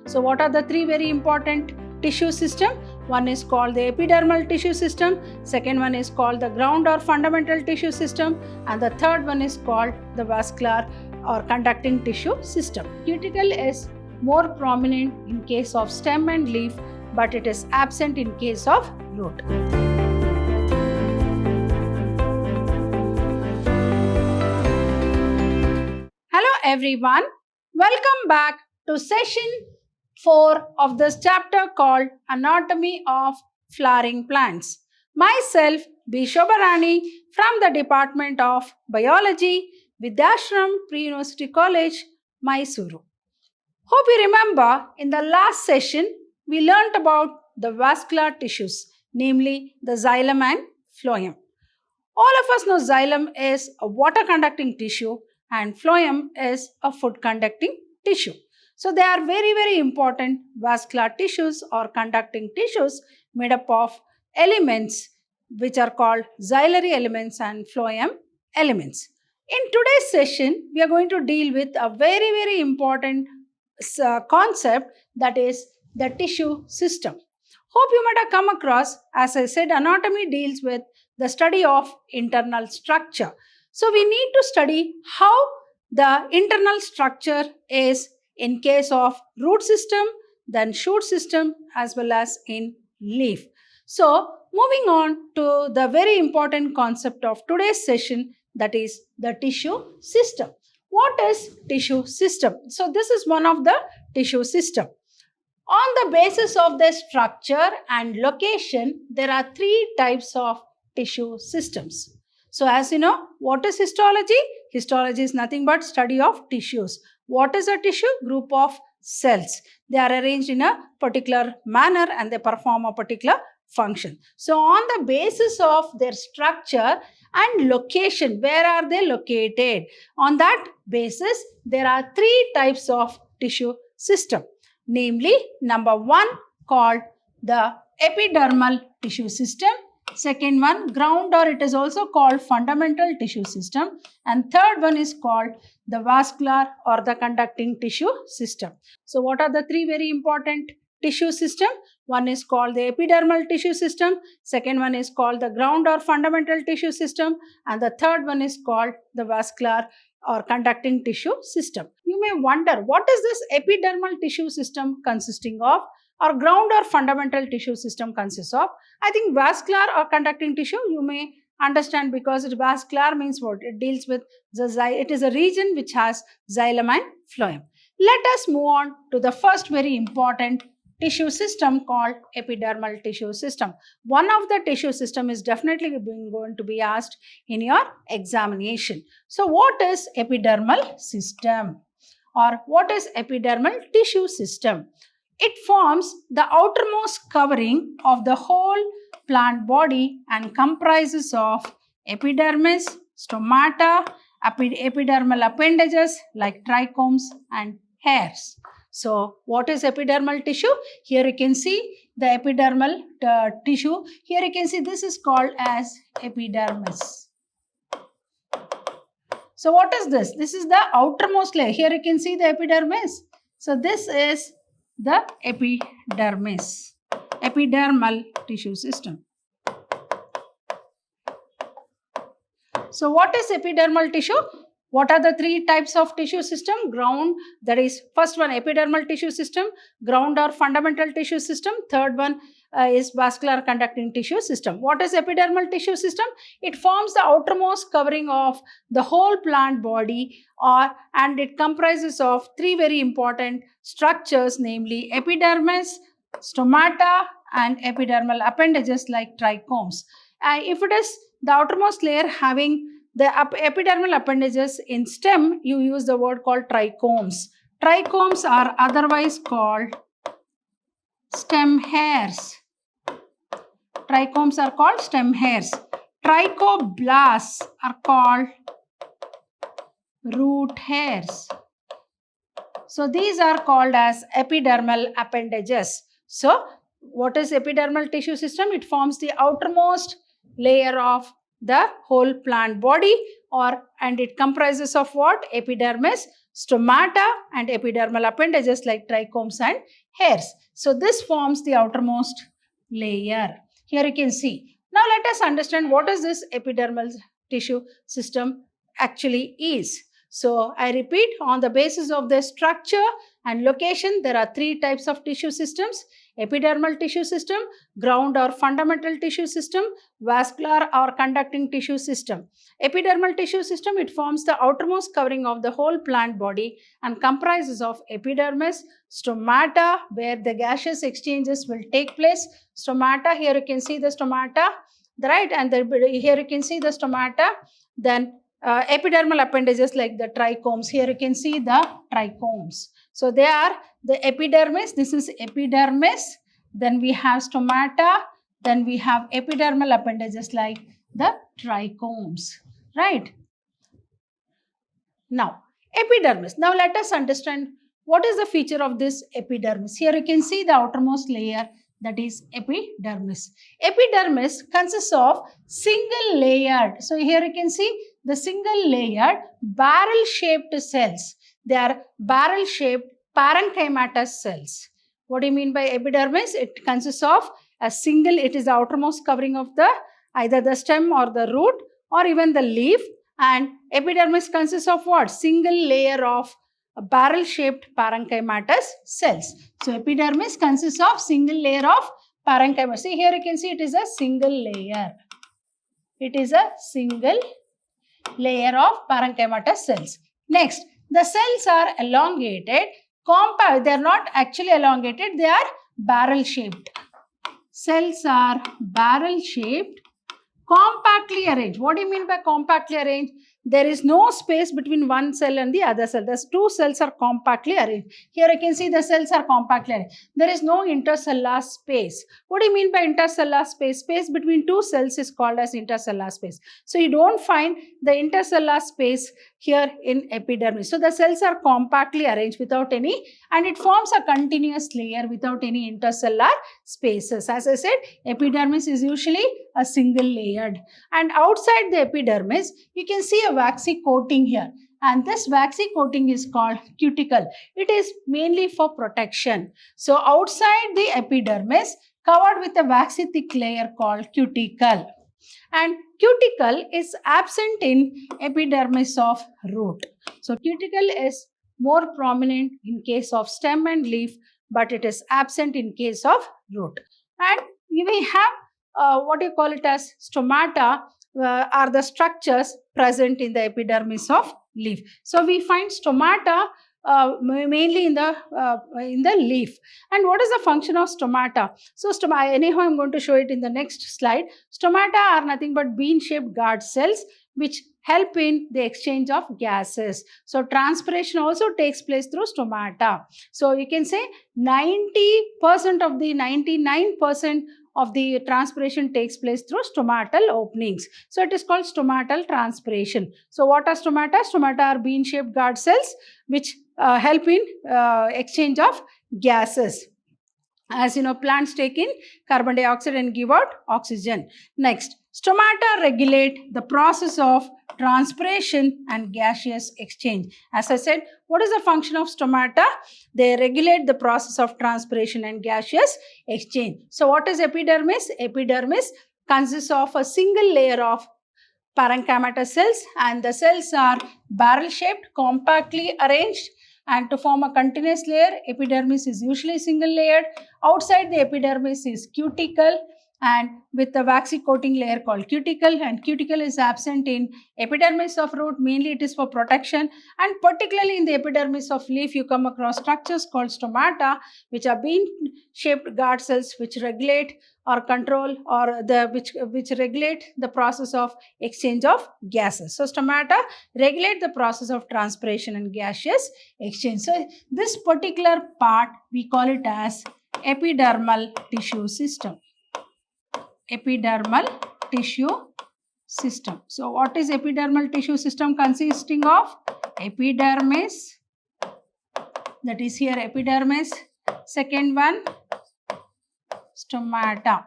So what are the three very important tissue system? One is called the epidermal tissue system, second one is called the ground or fundamental tissue system, and the third one is called the vascular or conducting tissue system. Cuticle is more prominent in case of stem and leaf, but it is absent in case of root. Hello everyone, welcome back to session 4 of this chapter called Anatomy of Flowering Plants. Myself, B. Shobharani from the Department of Biology, Vidhyaashram Pre-University College, Mysuru. Hope you remember in the last session we learnt about the vascular tissues, namely the xylem and phloem. All of us know xylem is a water conducting tissue and phloem is a food conducting tissue. So they are very important vascular tissues or conducting tissues made up of elements which are called xylem elements and phloem elements. In today's session, we are going to deal with a very important concept, that is the tissue system. Hope you might have come across, as I said, anatomy deals with the study of internal structure. So we need to study how the internal structure is in case of root system, then shoot system, as well as in leaf. So moving on to the very important concept of today's session, that is the tissue system. What is tissue system? So this is one of the tissue system. On the basis of their structure and location, there are three types of tissue systems. So as you know, what is histology? Histology is nothing but study of tissues. What is a tissue? Group of cells. They are arranged in a particular manner and they perform a particular function. So on the basis of their structure and location, where are they located? On that basis, there are three types of tissue system. Namely, number one called the epidermal tissue system, second one ground or it is also called fundamental tissue system, and third one is called the vascular or the conducting tissue system. So what are the three very important tissue system? One is called the epidermal tissue system, second one is called the ground or fundamental tissue system, and the third one is called the vascular or conducting tissue system. You may wonder, what is this epidermal tissue system consisting of, or ground or fundamental tissue system consists of? I think vascular or conducting tissue you may understand, because vascular means what? It deals with it is a region which has xylem and phloem. Let us move on to the first very important tissue system called epidermal tissue system. One of the tissue system is definitely going to be asked in your examination. So what is epidermal system, or what is epidermal tissue system? It forms the outermost covering of the whole plant body and comprises of epidermis, stomata, epidermal appendages like trichomes and hairs. So what is epidermal tissue? Here you can see the epidermal tissue. Here you can see this is called as epidermis. So what is this? This is the outermost layer. Here you can see the epidermis. So this is the epidermis, epidermal tissue system. So what is epidermal tissue? What are the three types of tissue system? Ground, that is first one epidermal tissue system, ground or fundamental tissue system, third one is vascular conducting tissue system. What is epidermal tissue system? It forms the outermost covering of the whole plant body and it comprises of three very important structures, namely epidermis, stomata and epidermal appendages like trichomes. If it is the outermost layer having the epidermal appendages in stem, you use the word called trichomes. Trichomes are otherwise called stem hairs. Trichomes are called stem hairs. Trichoblasts are called root hairs. So these are called as epidermal appendages. So what is epidermal tissue system? It forms the outermost layer of the whole plant body and it comprises of what? Epidermis, stomata and epidermal appendages like trichomes and hairs. So this forms the outermost layer. Here you can see. Now let us understand what is this epidermal tissue system actually is. So I repeat, on the basis of the structure and location, there are three types of tissue systems: epidermal tissue system, ground or fundamental tissue system, vascular or conducting tissue system. Epidermal tissue system, it forms the outermost covering of the whole plant body and comprises of epidermis, stomata, where the gaseous exchanges will take place. Stomata, here you can see the stomata, right? And here you can see the stomata. Then epidermal appendages like the trichomes. Here you can see the trichomes. So they are the epidermis. This is epidermis. Then we have stomata. Then we have epidermal appendages like the trichomes. Right? Now, epidermis. Now let us understand what is the feature of this epidermis. Here you can see the outermost layer, that is epidermis. Epidermis consists of single layered. So here you can see the single layered barrel-shaped cells. They are barrel-shaped parenchymatous cells. What do you mean by epidermis? It consists of a single, it is the outermost covering of the either the stem or the root or even the leaf. And epidermis consists of what? Single layer of barrel-shaped parenchymatous cells. So epidermis consists of single layer of parenchyma. See, here you can see it is a single layer. It is a single layer of parenchymatous cells. Next, the cells are elongated, compact. They are not actually elongated, they are barrel-shaped. Cells are barrel-shaped, compactly arranged. What do you mean by compactly arranged? There is no space between one cell and the other cell. Thus, two cells are compactly arranged. Here you can see the cells are compactly arranged. There is no intercellular space. What do you mean by intercellular space? Space between two cells is called as intercellular space. So you don't find the intercellular space here in epidermis. So the cells are compactly arranged without any, and it forms a continuous layer without any intercellular spaces. As I said, epidermis is usually a single layered. And outside the epidermis, you can see a waxy coating here. And this waxy coating is called cuticle. It is mainly for protection. So outside the epidermis, covered with a waxy thick layer called cuticle. And cuticle is absent in epidermis of root. So cuticle is more prominent in case of stem and leaf, but it is absent in case of root. And we have what you call it as stomata are the structures present in the epidermis of leaf. So we find stomata mainly in the leaf. And what is the function of stomata? So anyhow, I'm going to show it in the next slide. Stomata are nothing but bean-shaped guard cells which help in the exchange of gases. So transpiration also takes place through stomata. So you can say 90% of the 99% of the transpiration takes place through stomatal openings. So it is called stomatal transpiration. So what are stomata? Stomata are bean-shaped guard cells which help in exchange of gases. As you know, plants take in carbon dioxide and give out oxygen. Next, stomata regulate the process of transpiration and gaseous exchange. As I said, what is the function of stomata? They regulate the process of transpiration and gaseous exchange. So what is epidermis? Epidermis consists of a single layer of parenchymatous cells, and the cells are barrel-shaped, compactly arranged. And to form a continuous layer, epidermis is usually single layered. Outside the epidermis is cuticle, and with the waxy coating layer called cuticle, and cuticle is absent in epidermis of root. Mainly it is for protection, and particularly in the epidermis of leaf you come across structures called stomata, which are bean-shaped guard cells which regulate or control or which regulate the process of exchange of gases. So stomata regulate the process of transpiration and gaseous exchange. So this particular part we call it as epidermal tissue system. Epidermal tissue system. So what is epidermal tissue system consisting of? Epidermis, that is here epidermis. Second one, stomata,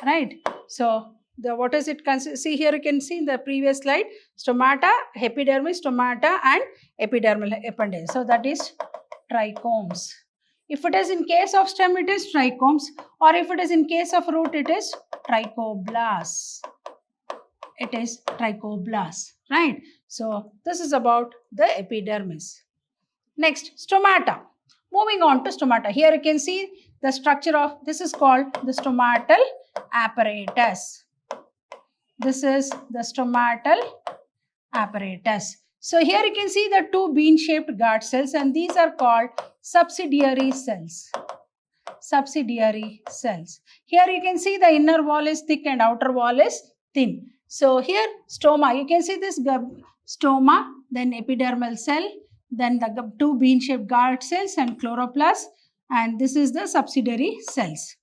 right? So what is it? See here, you can see in the previous slide, stomata, epidermis, stomata, and epidermal appendage. So that is trichomes. If it is in case of stem, it is trichomes, or if it is in case of root, it is trichoblasts. It is trichoblasts, right? So this is about the epidermis. Next, stomata. Moving on to stomata. Here you can see the structure of, this is called the stomatal apparatus. This is the stomatal apparatus. So here you can see the two bean-shaped guard cells, and these are called subsidiary cells. Subsidiary cells. Here you can see the inner wall is thick and outer wall is thin. So here stoma, you can see this stoma, then epidermal cell, then the two bean-shaped guard cells and chloroplast, and this is the subsidiary cells.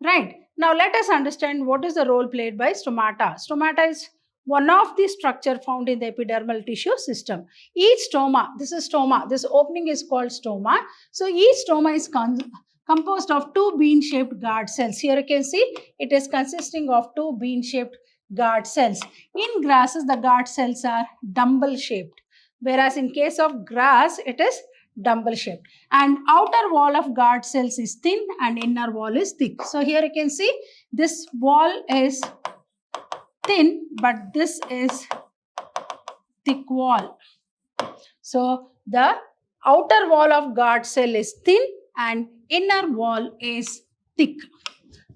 Right. Now let us understand what is the role played by stomata. Stomata is one of the structure found in the epidermal tissue system. Each stoma, this is stoma, this opening is called stoma. So each stoma is composed of two bean-shaped guard cells. Here you can see it is consisting of two bean-shaped guard cells. In grasses, the guard cells are dumbbell-shaped, whereas in case of grass, it is dumbbell-shaped. And outer wall of guard cells is thin and inner wall is thick. So here you can see this wall is thin, but this is thick wall. So the outer wall of guard cell is thin and inner wall is thick.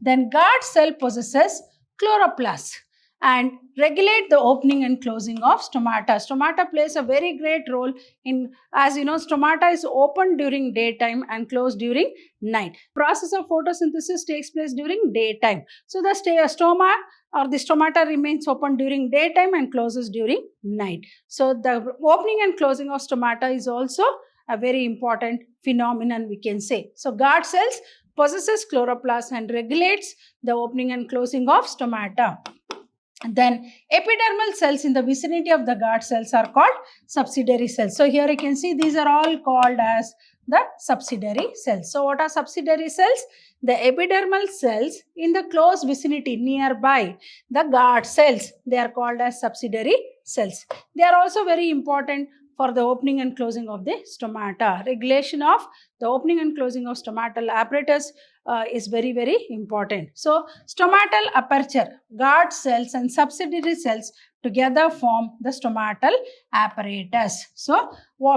Then guard cell possesses chloroplast and regulate the opening and closing of stomata. Stomata plays a very great role in, as you know, stomata is open during daytime and closed during night. Process of photosynthesis takes place during daytime. So the stoma or the stomata remains open during daytime and closes during night. So the opening and closing of stomata is also a very important phenomenon, we can say. So guard cells possesses chloroplast and regulates the opening and closing of stomata. Then epidermal cells in the vicinity of the guard cells are called subsidiary cells. So here you can see these are all called as the subsidiary cells. So what are subsidiary cells? The epidermal cells in the close vicinity nearby the guard cells, they are called as subsidiary cells. They are also very important for the opening and closing of the stomata. Regulation of the opening and closing of stomatal apparatus is very, very important. So stomatal aperture, guard cells and subsidiary cells together form the stomatal apparatus. So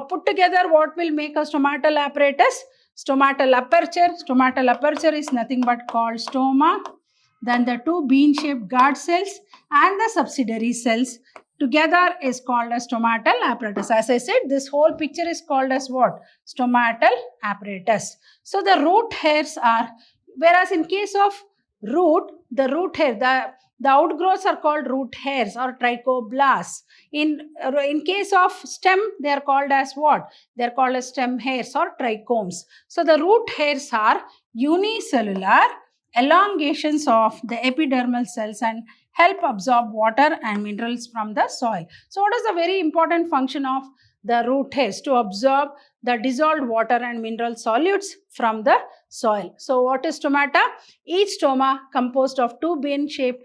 put together, what will make a stomatal apparatus? Stomatal aperture. Stomatal aperture is nothing but called stoma, then the two bean-shaped guard cells and the subsidiary cells together is called as stomatal apparatus. As I said, this whole picture is called as what? Stomatal apparatus. So the root hairs are, whereas in case of root, the root hair, the outgrowths are called root hairs or trichoblasts. In case of stem, they are called as what? They are called as stem hairs or trichomes. So the root hairs are unicellular elongations of the epidermal cells and help absorb water and minerals from the soil. So what is the very important function of the root hairs? To absorb the dissolved water and mineral solutes from the soil. So what is stomata? Each stoma composed of two bean-shaped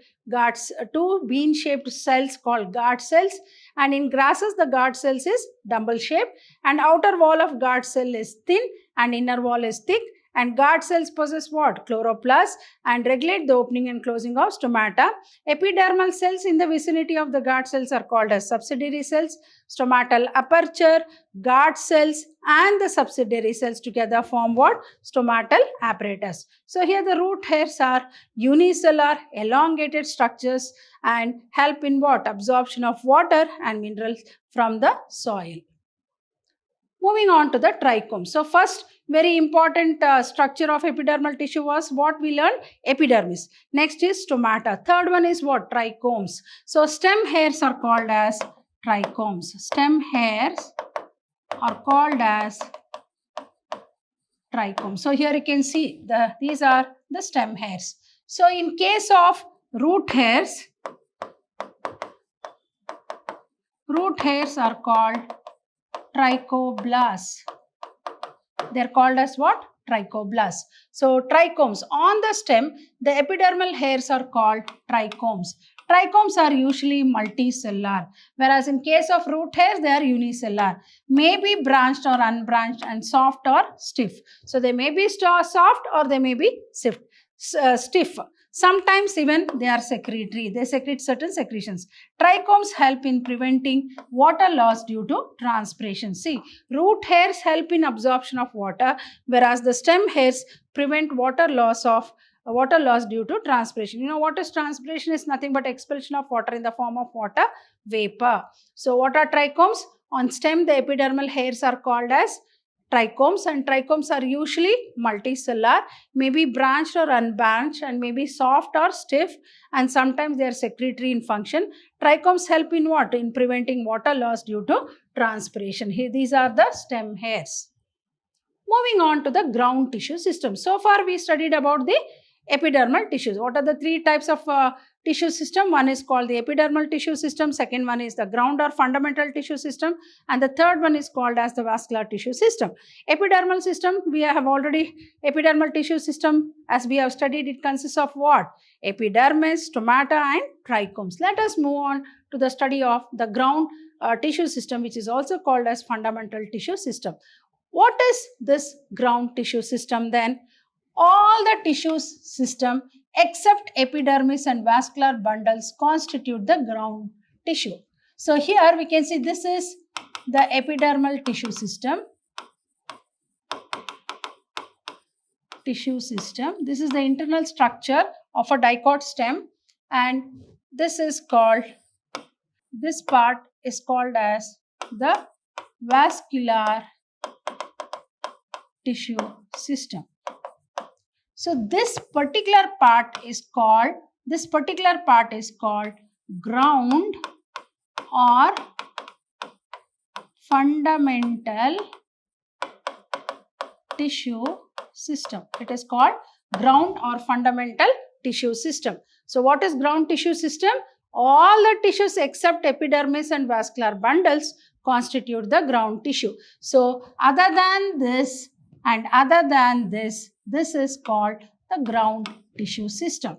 cells called guard cells, and in grasses the guard cells is dumbbell-shaped and outer wall of guard cell is thin and inner wall is thick. And guard cells possess what? Chloroplast and regulate the opening and closing of stomata. Epidermal cells in the vicinity of the guard cells are called as subsidiary cells. Stomatal aperture, guard cells and the subsidiary cells together form what? Stomatal apparatus. So here the root hairs are unicellular elongated structures and help in what? Absorption of water and minerals from the soil. Moving on to the trichomes. So first very important structure of epidermal tissue was what we learned? Epidermis. Next is stomata. Third one is what? Trichomes. So stem hairs are called as trichomes. Stem hairs are called as trichomes. So here you can see these are the stem hairs. So in case of root hairs are called trichoblasts. They're called as what? Trichoblasts. So trichomes. On the stem, the epidermal hairs are called trichomes. Trichomes are usually multicellular, whereas in case of root hairs, they are unicellular. May be branched or unbranched and soft or stiff. So they may be soft or they may be stiff. Sometimes even they are secretory. They secrete certain secretions. Trichomes help in preventing water loss due to transpiration. See, root hairs help in absorption of water, whereas the stem hairs prevent water loss due to transpiration. You know what is transpiration? Is nothing but expulsion of water in the form of water vapor. So what are trichomes? On stem, the epidermal hairs are called as trichomes, and trichomes are usually multicellular, maybe branched or unbranched, and maybe soft or stiff, and sometimes they are secretory in function. Trichomes help in what? In preventing water loss due to transpiration. Here, these are the stem hairs. Moving on to the ground tissue system. So far we studied about the epidermal tissues. What are the three types of tissue system? One is called the epidermal tissue system, second one is the ground or fundamental tissue system, and the third one is called as the vascular tissue system. Epidermal system, we have already, epidermal tissue system as we have studied, it consists of what? Epidermis, stomata and trichomes. Let us move on to the study of the ground tissue system, which is also called as fundamental tissue system. What is this ground tissue system then? All the tissue system except epidermis and vascular bundles constitute the ground tissue. So here we can see this is the epidermal tissue system. This is the internal structure of a dicot stem, and this part is called as the vascular tissue system. So this particular part is called ground or fundamental tissue system. It is called ground or fundamental tissue system. So what is ground tissue system? All the tissues except epidermis and vascular bundles constitute the ground tissue. So other than this and other than this is called the ground tissue system.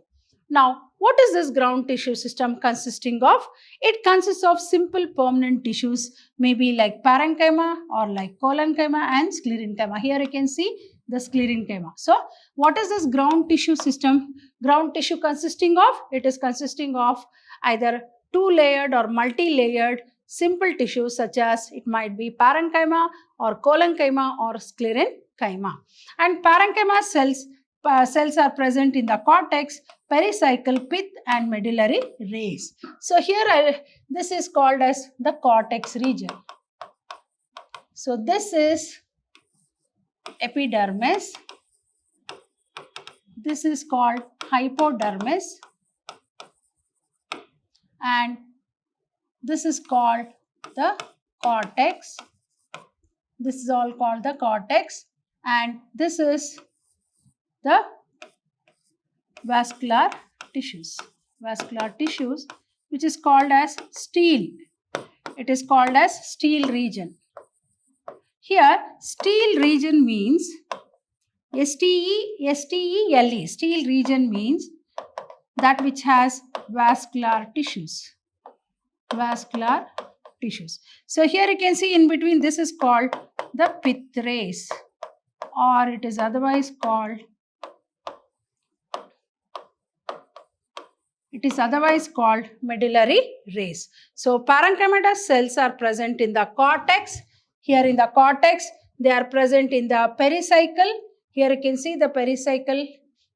Now, what is this ground tissue system consisting of? It consists of simple permanent tissues, maybe like parenchyma or like collenchyma and sclerenchyma. Here you can see the sclerenchyma. So, what is this ground tissue system? Ground tissue consisting of? It is consisting of either two-layered or multi-layered simple tissues, such as it might be parenchyma or collenchyma or sclerenchyma. And parenchyma cells are present in the cortex, pericycle, pith and medullary rays. So here this is called as the cortex region. So this is epidermis. This is called hypodermis, and this is called the cortex. This is all called the cortex, and this is the vascular tissues, which is called as stele. It is called as stele region. Here, stele region means S-T-E-L-E. Stele region means that which has vascular tissues. So here you can see in between, this is called the pith rays, or it is otherwise called medullary rays. So parenchymatous cells are present in the cortex. Here in the cortex, they are present in the pericycle. Here you can see the pericycle,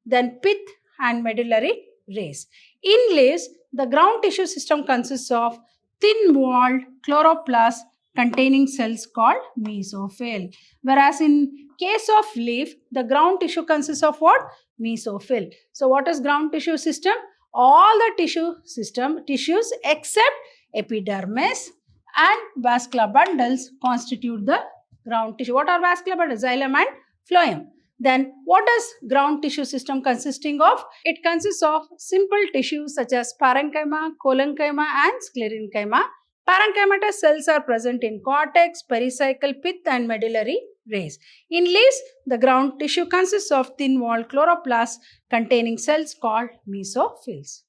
then pith and medullary rays. In leaves, the ground tissue system consists of thin-walled chloroplast containing cells called mesophyll. Whereas in case of leaf, the ground tissue consists of what? Mesophyll. So what is ground tissue system? All the tissues except epidermis and vascular bundles constitute the ground tissue. What are vascular bundles? Xylem and phloem. Then what is ground tissue system consisting of? It consists of simple tissues such as parenchyma, collenchyma and sclerenchyma. Parenchymatous cells are present in cortex, pericycle, pith and medullary rays. In leaves, the ground tissue consists of thin-walled chloroplasts containing cells called mesophylls.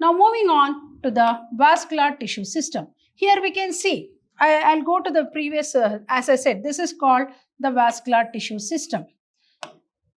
Now moving on to the vascular tissue system. Here we can see, I'll go to the previous, as I said, this is called the vascular tissue system.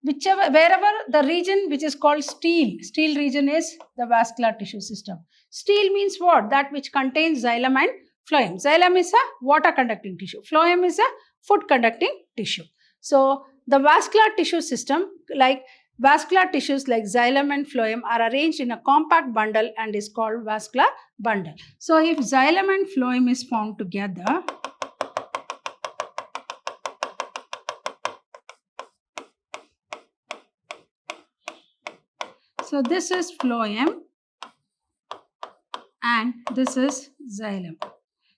Wherever the region which is called steel region is the vascular tissue system. Steel means what? That which contains xylem and phloem. Xylem is a water conducting tissue. Phloem is a food conducting tissue. So the vascular tissue system, like vascular tissues like xylem and phloem, are arranged in a compact bundle and is called vascular bundle. So if xylem and phloem is found together, so this is phloem and this is xylem.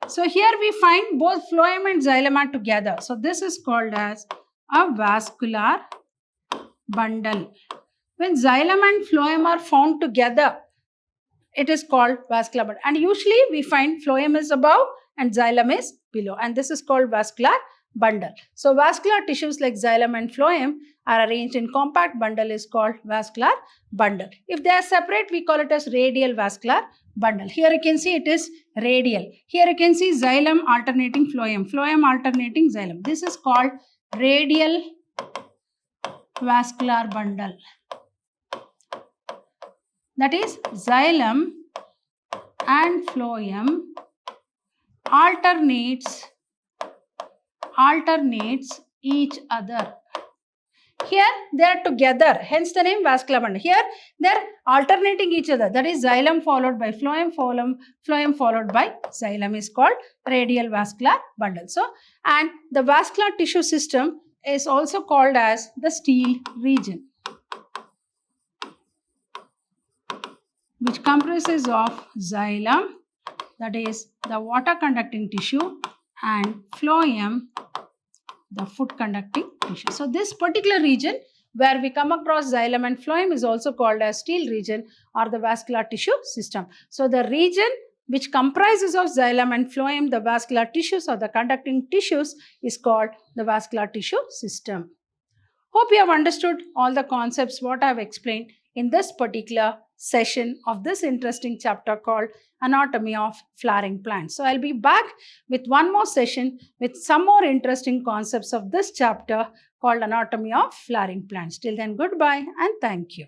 So here we find both phloem and xylem are together. So this is called as a vascular bundle. When xylem and phloem are found together, it is called vascular bundle. And usually we find phloem is above and xylem is below. And this is called vascular bundle. So vascular tissues like xylem and phloem are arranged in compact bundle is called vascular bundle. If they are separate, we call it as radial vascular bundle. Here you can see it is radial. Here you can see xylem alternating phloem, phloem alternating xylem. This is called radial vascular bundle. That is xylem and phloem alternates each other. Here they are together, hence the name vascular bundle. Here they are alternating each other. That is xylem followed by phloem followed by xylem is called radial vascular bundle. So, and the vascular tissue system is also called as the steel region, which comprises of xylem, that is the water conducting tissue, and phloem, the food conducting tissue. So this particular region where we come across xylem and phloem is also called as steel region or the vascular tissue system. So the region which comprises of xylem and phloem, the vascular tissues or the conducting tissues, is called the vascular tissue system. Hope you have understood all the concepts what I have explained in this particular session of this interesting chapter called Anatomy of Flowering Plants. So I'll be back with one more session with some more interesting concepts of this chapter called Anatomy of Flowering Plants. Till then, goodbye and thank you.